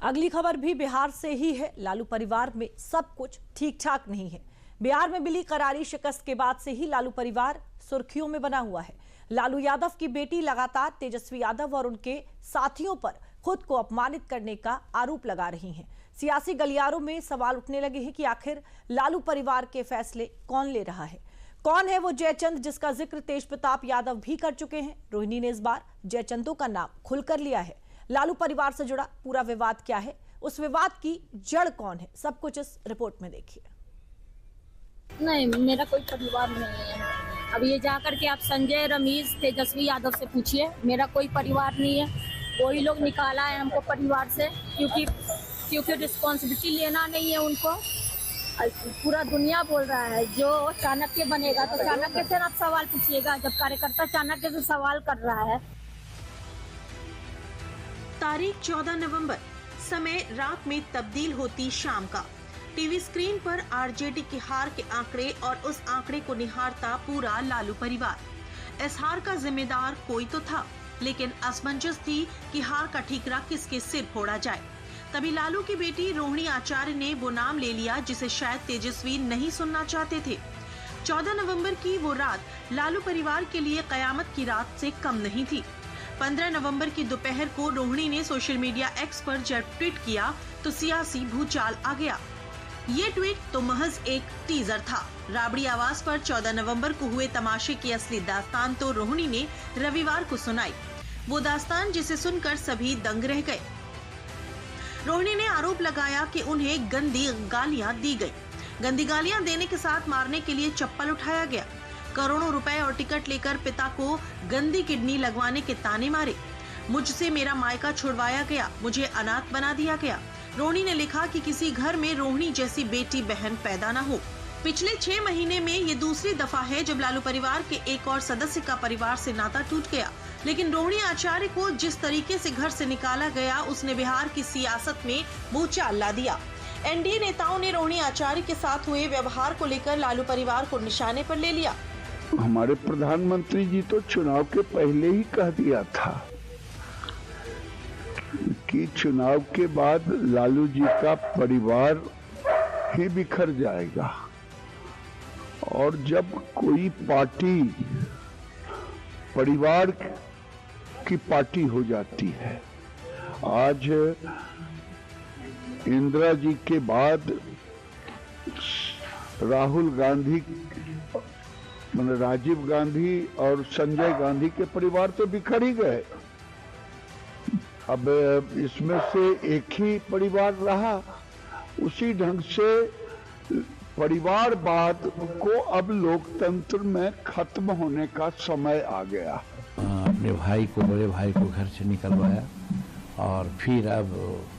अगली खबर भी बिहार से ही है। लालू परिवार में सब कुछ ठीक ठाक नहीं है। बिहार में मिली करारी शिकस्त के बाद से ही लालू परिवार सुर्खियों में बना हुआ है। लालू यादव की बेटी लगातार तेजस्वी यादव और उनके साथियों पर खुद को अपमानित करने का आरोप लगा रही हैं। सियासी गलियारों में सवाल उठने लगे हैं कि आखिर लालू परिवार के फैसले कौन ले रहा है। कौन है वो जयचंद जिसका जिक्र तेज प्रताप यादव भी कर चुके हैं। रोहिणी ने इस बार जयचंदों का नाम खुलकर लिया है। लालू परिवार से जुड़ा पूरा विवाद क्या है, उस विवाद की जड़ कौन है, सब कुछ इस रिपोर्ट में देखिए। नहीं, मेरा कोई परिवार नहीं है। अब ये जाकर के आप संजय, रमेश, तेजस्वी यादव से पूछिए, मेरा कोई परिवार नहीं है। वही लोग निकाला है हमको परिवार से, क्योंकि रिस्पॉन्सिबिलिटी लेना नहीं है उनको। पूरा दुनिया बोल रहा है जो चाणक्य बनेगा तो चाणक्य से आप सवाल पूछिएगा, जब कार्यकर्ता चाणक्य से सवाल कर रहा है। तारीख 14 नवंबर, समय रात में तब्दील होती शाम का। टीवी स्क्रीन पर आरजेडी की हार के आंकड़े और उस आंकड़े को निहारता पूरा लालू परिवार। इस हार का जिम्मेदार कोई तो था, लेकिन असमंजस थी कि हार का ठीकरा किसके सिर फोड़ा जाए। तभी लालू की बेटी रोहिणी आचार्य ने वो नाम ले लिया जिसे शायद तेजस्वी नहीं सुनना चाहते थे। 14 नवंबर की वो रात लालू परिवार के लिए कयामत की रात से कम नहीं थी। 15 नवंबर की दोपहर को रोहिणी ने सोशल मीडिया एक्स पर जब ट्वीट किया तो सियासी भूचाल आ गया। ये ट्वीट तो महज एक टीजर था। राबड़ी आवाज पर 14 नवंबर को हुए तमाशे की असली दास्तान तो रोहिणी ने रविवार को सुनाई। वो दास्तान जिसे सुनकर सभी दंग रह गए। रोहिणी ने आरोप लगाया कि उन्हें गंदी गालियां दी गई। गंदी गालियां देने के साथ मारने के लिए चप्पल उठाया गया। करोड़ों रुपए और टिकट लेकर पिता को गंदी किडनी लगवाने के ताने मारे। मुझसे मेरा मायका छुड़वाया गया, मुझे अनाथ बना दिया गया। रोहिणी ने लिखा कि किसी घर में रोहिणी जैसी बेटी बहन पैदा न हो। पिछले 6 महीने में ये दूसरी दफा है जब लालू परिवार के एक और सदस्य का परिवार से नाता टूट गया। लेकिन रोहिणी आचार्य को जिस तरीके से घर से निकाला गया, उसने बिहार की सियासत में भूचाल ला दिया। एनडीए नेताओं ने रोहिणी आचार्य के साथ हुए व्यवहार को लेकर लालू परिवार को निशाने पर ले लिया। हमारे प्रधानमंत्री जी तो चुनाव के पहले ही कह दिया था कि चुनाव के बाद लालू जी का परिवार ही बिखर जाएगा। और जब कोई पार्टी परिवार की पार्टी हो जाती है, आज इंदिरा जी के बाद राहुल गांधी, राजीव गांधी और संजय गांधी के परिवार तो बिखर ही गए। अब इसमें से एक ही परिवार रहा। उसी ढंग से परिवारवाद को अब लोकतंत्र में खत्म होने का समय आ गया। अपने भाई को, बड़े भाई को घर से निकलवाया और फिर अब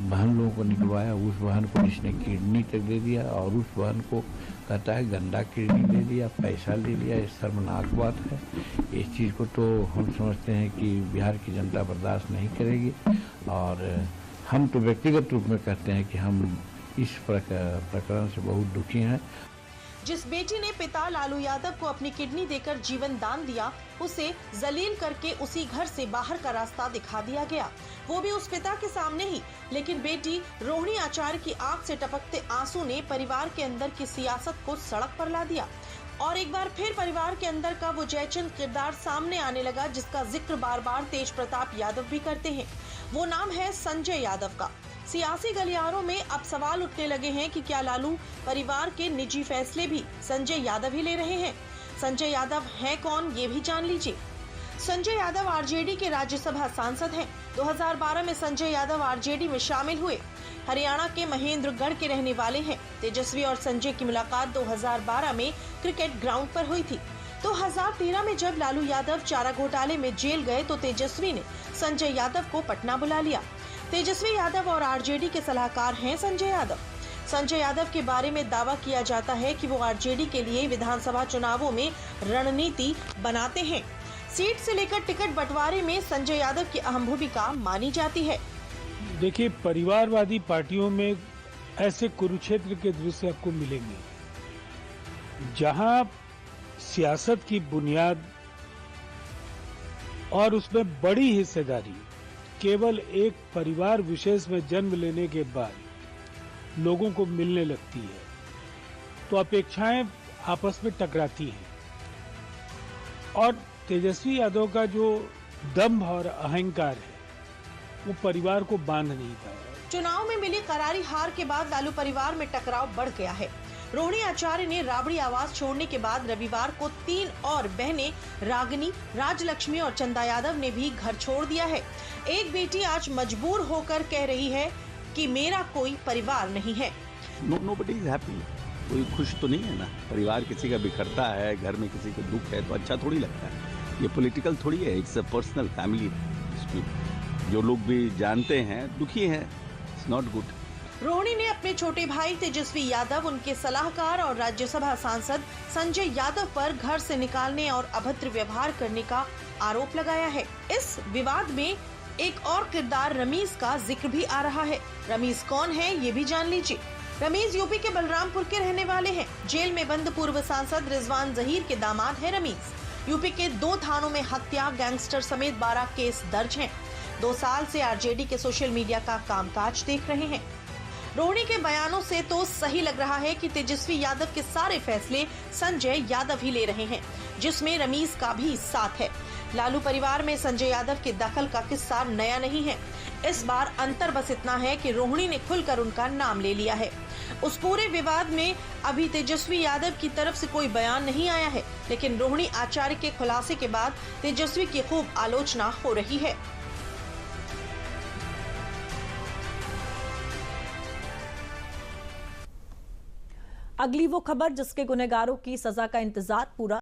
बहन लोगों को निकलवाया। उस बहन को इसने किडनी तक दे दिया और उस बहन को कहता है गंदा किडनी दे दिया, पैसा ले लिया। ये शर्मनाक बात है। इस चीज़ को तो हम समझते हैं कि बिहार की जनता बर्दाश्त नहीं करेगी और हम तो व्यक्तिगत रूप में कहते हैं कि हम इस प्रकरण से बहुत दुखी हैं। जिस बेटी ने पिता लालू यादव को अपनी किडनी देकर जीवन दान दिया, उसे जलील करके उसी घर से बाहर का रास्ता दिखा दिया गया, वो भी उस पिता के सामने ही। लेकिन बेटी रोहिणी आचार्य की आंख से टपकते आंसू ने परिवार के अंदर की सियासत को सड़क पर ला दिया और एक बार फिर परिवार के अंदर का वो जयचंद किरदार सामने आने लगा जिसका जिक्र बार बार तेज प्रताप यादव भी करते हैं। वो नाम है संजय यादव का। सियासी गलियारों में अब सवाल उठने लगे हैं कि क्या लालू परिवार के निजी फैसले भी संजय यादव ही ले रहे हैं। संजय यादव हैं कौन, ये भी जान लीजिए। संजय यादव आरजेडी के राज्यसभा सांसद हैं। 2012 में संजय यादव आरजेडी में शामिल हुए। हरियाणा के महेंद्रगढ़ के रहने वाले हैं। तेजस्वी और संजय की मुलाकात 2012 में क्रिकेट ग्राउंड पर हुई थी। 2013 में जब लालू यादव चारा घोटाले में जेल गए तो तेजस्वी ने संजय यादव को पटना बुला लिया। तेजस्वी यादव और आरजेडी के सलाहकार हैं संजय यादव। संजय यादव के बारे में दावा किया जाता है कि वो आरजेडी के लिए विधानसभा चुनावों में रणनीति बनाते हैं। सीट से लेकर टिकट बंटवारे में संजय यादव की अहम भूमिका मानी जाती है। देखिए, परिवारवादी पार्टियों में ऐसे कुरुक्षेत्र के दृश्य आपको मिलेंगे जहां सियासत की बुनियाद और उसमें बड़ी हिस्सेदारी केवल एक परिवार विशेष में जन्म लेने के बाद लोगों को मिलने लगती है तो अपेक्षाएं आपस में टकराती हैं और तेजस्वी यादव का जो दम्भ और अहंकार है वो परिवार को बांध नहीं पाया। चुनाव में मिली करारी हार के बाद लालू परिवार में टकराव बढ़ गया है। रोहिणी आचार्य ने राबड़ी आवास छोड़ने के बाद रविवार को 3 और बहनें रागिनी, राजलक्ष्मी और चंदा यादव ने भी घर छोड़ दिया है। एक बेटी आज मजबूर होकर कह रही है कि मेरा कोई परिवार नहीं है। Nobody is happy. कोई खुश तो नहीं है ना। परिवार किसी का बिखरता है, घर में किसी को दुख है तो अच्छा थोड़ी लगता है। ये पॉलिटिकल थोड़ी है, it's a personal family dispute. जो लोग भी जानते हैं दुखी हैं, इट्स नॉट गुड। रोहिणी ने अपने छोटे भाई तेजस्वी यादव, उनके सलाहकार और राज्यसभा सांसद संजय यादव पर घर से निकालने और अभद्र व्यवहार करने का आरोप लगाया है। इस विवाद में एक और किरदार रमीज का जिक्र भी आ रहा है। रमीज कौन है ये भी जान लीजिए। रमीज यूपी के बलरामपुर के रहने वाले हैं। जेल में बंद पूर्व सांसद रिजवान जहीर के दामाद है रमीज। यूपी के 2 थानों में हत्या, गैंगस्टर समेत 12 केस दर्ज हैं। 2 साल से आरजेडी के सोशल मीडिया का कामकाज देख रहे हैं। रोहिणी के बयानों से तो सही लग रहा है कि तेजस्वी यादव के सारे फैसले संजय यादव ही ले रहे हैं, जिसमें रमीज का भी साथ है। लालू परिवार में संजय यादव के दखल का किस्सा नया नहीं है। इस बार अंतर बस इतना है कि रोहिणी ने खुलकर उनका नाम ले लिया है। उस पूरे विवाद में अभी तेजस्वी यादव की तरफ से कोई बयान नहीं आया है, लेकिन रोहिणी आचार्य के खुलासे के बाद तेजस्वी की खूब आलोचना हो रही है। अगली वो खबर जिसके गुनहगारों की सजा का इंतजार पूरा